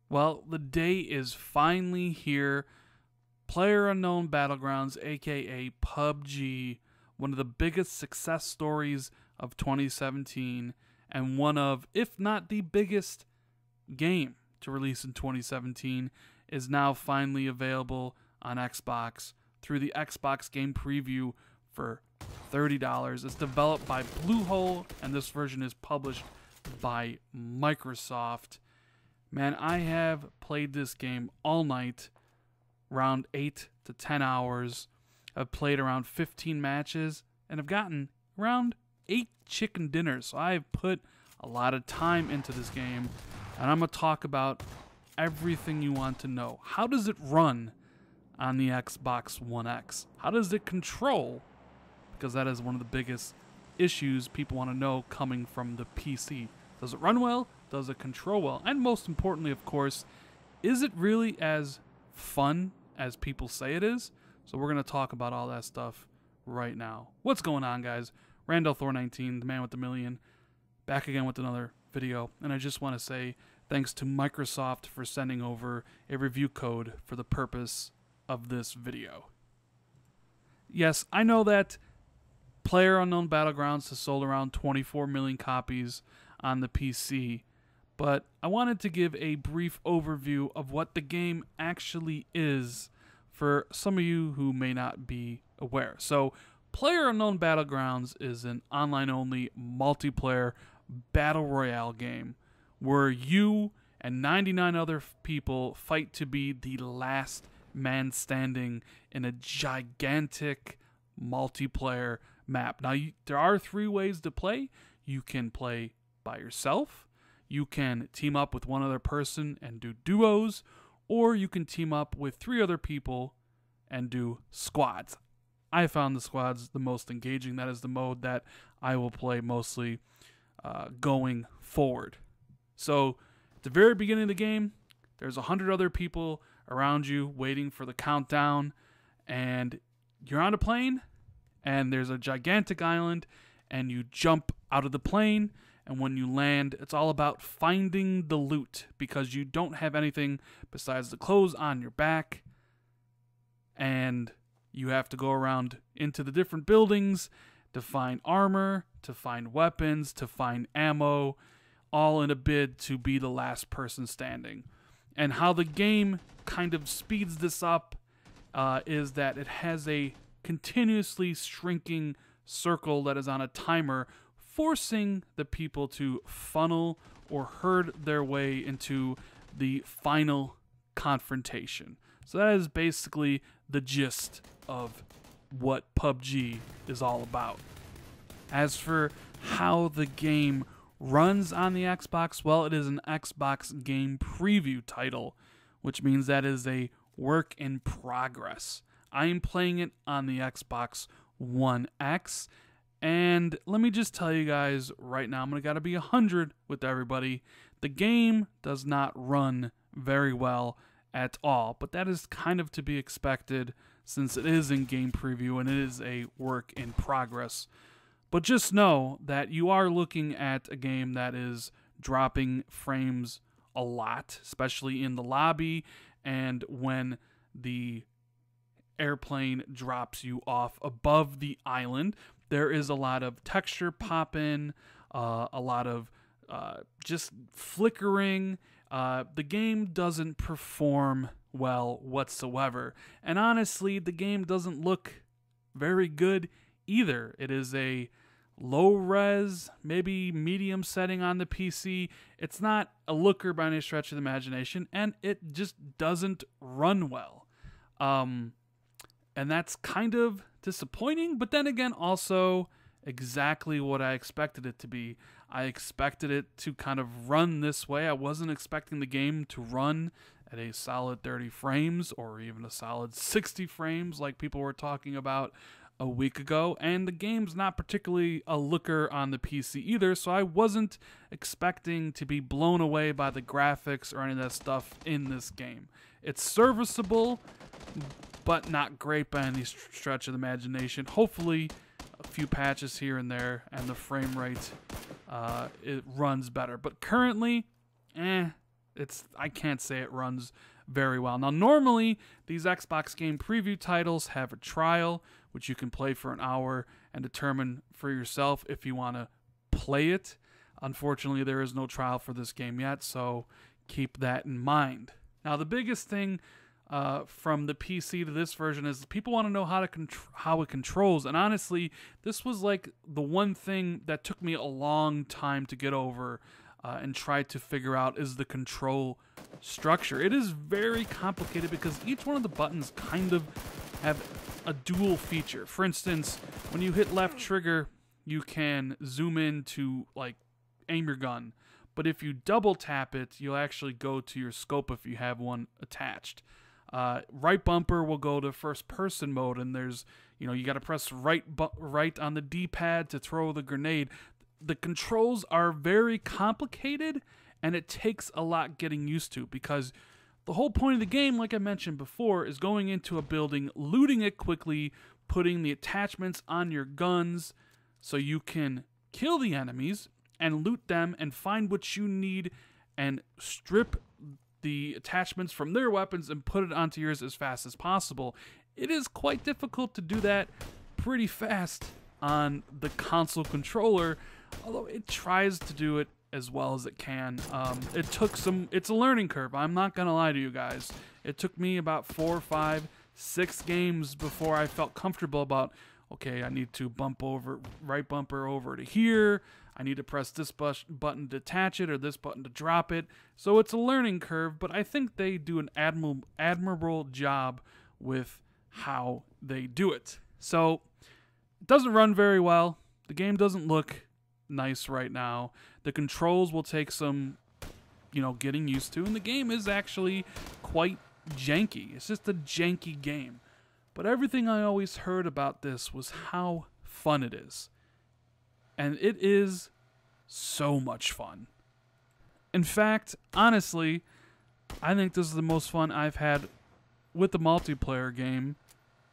Well, the day is finally here. PlayerUnknown Battlegrounds, aka PUBG, one of the biggest success stories of 2017, and one of, if not the biggest game to release in 2017, is now finally available on Xbox through the Xbox Game Preview for $30. It's developed by Bluehole, and this version is published by Microsoft. Man, I have played this game all night, around 8 to 10 hours. I've played around 15 matches, and I've gotten around 8 chicken dinners. So I've put a lot of time into this game, and I'm going to talk about everything you want to know. How does it run on the Xbox One X? How does it control? Because that is one of the biggest issues people want to know coming from the PC. Does it run well? Does it control well? And most importantly, of course, is it really as fun as people say it is? So we're going to talk about all that stuff right now. What's going on, guys? Randall Thor 19, the man with the million, back again with another video. And I just want to say thanks to Microsoft for sending over a review code for the purpose of this video. Yes, I know that PlayerUnknown Battlegrounds has sold around 24 million copies on the PC, but I wanted to give a brief overview of what the game actually is for some of you who may not be aware. So, PlayerUnknown Battlegrounds is an online-only multiplayer Battle Royale game where you and 99 other people fight to be the last man standing in a gigantic multiplayer map. Now, there are 3 ways to play. You can play by yourself, you can team up with one other person and do duos, or you can team up with 3 other people and do squads. I found the squads the most engaging. That is the mode that I will play mostly going forward. So at the very beginning of the game, there's 100 other people around you waiting for the countdown, and you're on a plane, and there's a gigantic island, and you jump out of the plane, and when you land, it's all about finding the loot, because you don't have anything besides the clothes on your back, and you have to go around into the different buildings to find armor, to find weapons, to find ammo, all in a bid to be the last person standing. And how the game kind of speeds this up is that it has a continuously shrinking circle that is on a timer, forcing the people to funnel or herd their way into the final confrontation. So that is basically the gist of what PUBG is all about. As for how the game runs on the Xbox, well, it is an Xbox Game Preview title, which means that is a work in progress. I am playing it on the Xbox One X, and let me just tell you guys right now, I'm going to gotta be 100 with everybody. The game does not run very well at all, but that is kind of to be expected since it is in Game Preview and it is a work in progress. But just know that you are looking at a game that is dropping frames a lot, especially in the lobby and when the airplane drops you off above the island. There is a lot of texture pop-in, a lot of just flickering. The game doesn't perform well whatsoever. And honestly, the game doesn't look very good either. It is a low res, maybe medium setting on the PC. It's not a looker by any stretch of the imagination, and it just doesn't run well. And that's kind of disappointing, but then again, also exactly what I expected it to be. I expected it to kind of run this way. I wasn't expecting the game to run at a solid 30 frames or even a solid 60 frames like people were talking about a week ago, and the game's not particularly a looker on the PC either, so I wasn't expecting to be blown away by the graphics or any of that stuff in this game. It's serviceable, but not great by any stretch of the imagination. Hopefully, a few patches here and there, and the frame rate it runs better. But currently, I can't say it runs very well. Now, normally, these Xbox Game Preview titles have a trial, which you can play for an hour and determine for yourself if you want to play it. Unfortunately, there is no trial for this game yet, so keep that in mind. Now, the biggest thing from the PC to this version is people want to know how it controls, and honestly, this was like the one thing that took me a long time to get over and try to figure out is the control structure. It is very complicated because each one of the buttons kind of have a dual feature. For instance, when you hit left trigger, you can zoom in to like aim your gun, but if you double tap it, you'll actually go to your scope if you have one attached. Right bumper will go to first person mode, and there's, you got to press right on the D-pad to throw the grenade. The controls are very complicated, and it takes a lot getting used to, because the whole point of the game, like I mentioned before, is going into a building, looting it quickly, putting the attachments on your guns so you can kill the enemies and loot them and find what you need and strip the attachments from their weapons and put it onto yours as fast as possible. It is quite difficult to do that pretty fast on the console controller, although it tries to do it as well as it can. It's a learning curve. I'm not gonna lie to you guys. It took me about 4, 5, 6 games before I felt comfortable about, okay, I need to right bumper over to here. I need to press this button to attach it or this button to drop it. So it's a learning curve, but I think they do an admirable job with how they do it. So it doesn't run very well. The game doesn't look nice right now. The controls will take some, getting used to, and the game is actually quite janky. It's just a janky game. But everything I always heard about this was how fun it is. And it is so much fun. In fact, honestly, I think this is the most fun I've had with the multiplayer game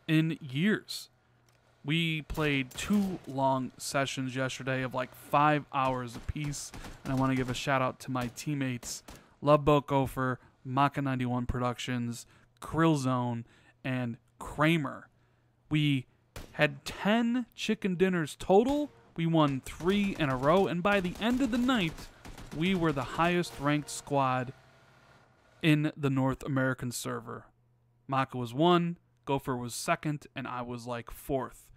in years. We played 2 long sessions yesterday of like 5 hours apiece, and I want to give a shout out to my teammates, Loveboat Gopher, Maka91 Productions, Krillzone, and Kramer. We had 10 chicken dinners total. We won 3 in a row, and by the end of the night, we were the highest ranked squad in the North American server. Maka was 1, Gopher was 2nd, and I was like 4th.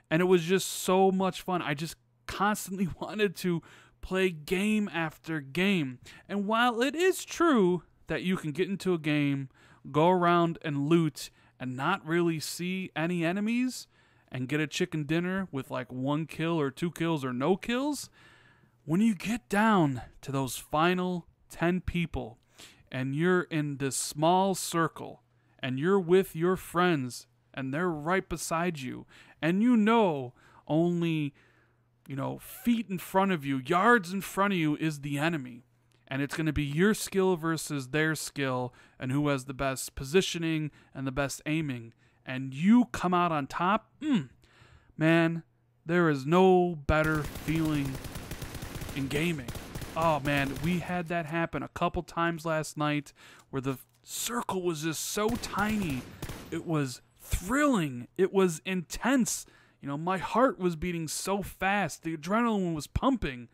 And it was just so much fun. I just constantly wanted to play game after game. And while it is true that you can get into a game, go around and loot, and not really see any enemies, and get a chicken dinner with like 1 kill or 2 kills or no kills, when you get down to those final 10 people and you're in this small circle and you're with your friends and they're right beside you and only feet in front of you, yards in front of you is the enemy, and it's going to be your skill versus their skill and who has the best positioning and the best aiming, and you come out on top, man, there is no better feeling in gaming. Oh man, we had that happen a couple times last night where the circle was just so tiny. It was thrilling. It was intense. My heart was beating so fast. The adrenaline was pumping.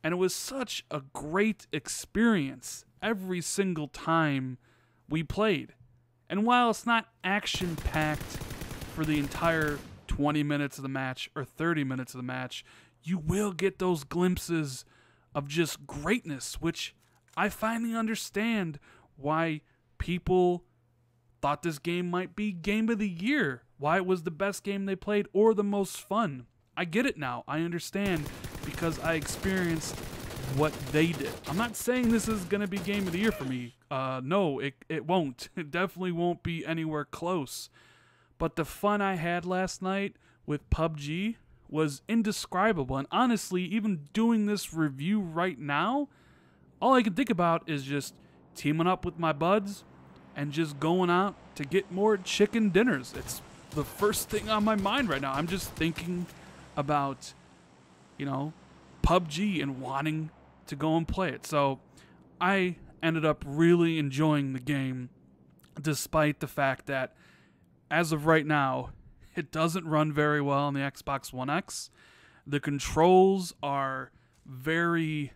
And it was such a great experience every single time we played. And while it's not action-packed for the entire 20 minutes of the match or 30 minutes of the match, you will get those glimpses of just greatness, which I finally understand why people thought this game might be Game of the Year, why it was the best game they played or the most fun. I get it now. I understand because I experienced what they did. I'm not saying this is going to be Game of the Year for me. No, it won't. It definitely won't be anywhere close. But the fun I had last night with PUBG was indescribable. And honestly, even doing this review right now, all I can think about is just teaming up with my buds and just going out to get more chicken dinners. It's the first thing on my mind right now. I'm just thinking about, PUBG and wanting to go and play it. So I ended up really enjoying the game, despite the fact that, as of right now, it doesn't run very well on the Xbox One X. The controls are very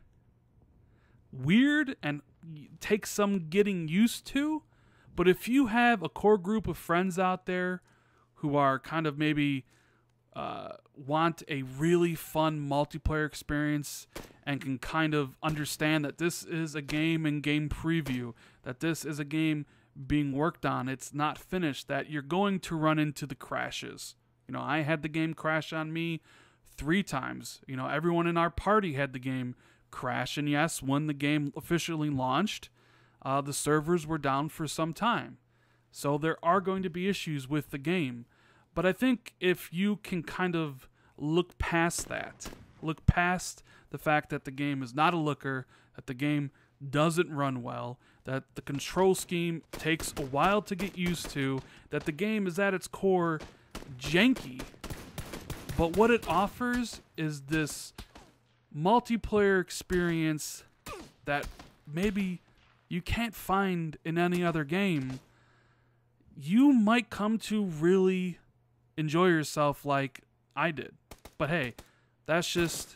weird and take some getting used to. But if you have a core group of friends out there who are kind of maybe want a really fun multiplayer experience and can kind of understand that this is a game in game preview, that this is a game being worked on, it's not finished, that you're going to run into the crashes. You know, I had the game crash on me 3 times. You know, everyone in our party had the game crash, and yes, when the game officially launched, the servers were down for some time. So there are going to be issues with the game. But I think if you can kind of look past that, look past the fact that the game is not a looker, that the game doesn't run well, that the control scheme takes a while to get used to, that the game is at its core janky, but what it offers is this multiplayer experience that maybe you can't find in any other game, you might come to really enjoy yourself like I did. But hey, that's just,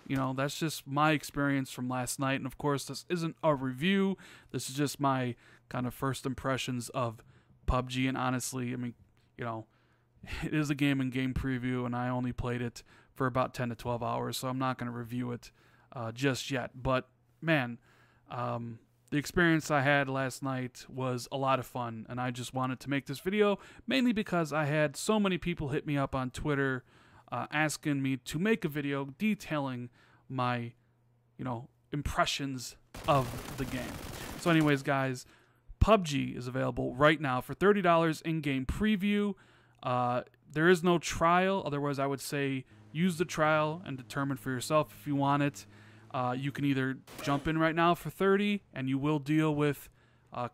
you know, that's just my experience from last night. And of course, this isn't a review. This is just my kind of first impressions of PUBG. And honestly, I mean, you know, it is a game in game preview, and I only played it for about 10 to 12 hours, so I'm not going to review it just yet. But man, the experience I had last night was a lot of fun, and I just wanted to make this video mainly because I had so many people hit me up on Twitter asking me to make a video detailing my, you know, impressions of the game. So anyways, guys, PUBG is available right now for $30 in-game preview. There is no trial, otherwise I would say use the trial and determine for yourself if you want it. You can either jump in right now for $30 and you will deal with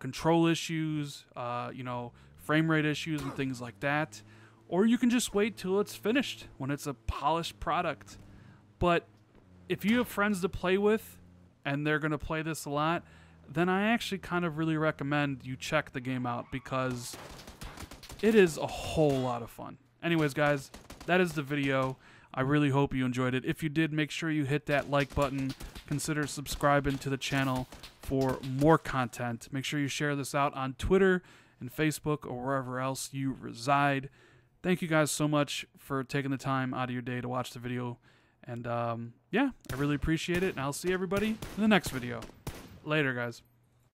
control issues, you know, frame rate issues and things like that, or you can just wait till it's finished when it's a polished product. But if you have friends to play with and they're going to play this a lot, then I actually kind of really recommend you check the game out because it is a whole lot of fun. Anyways, guys, that is the video. I really hope you enjoyed it. If you did, make sure you hit that like button. Consider subscribing to the channel for more content. Make sure you share this out on Twitter and Facebook or wherever else you reside. Thank you guys so much for taking the time out of your day to watch the video. And yeah, I really appreciate it. And I'll see everybody in the next video. Later, guys.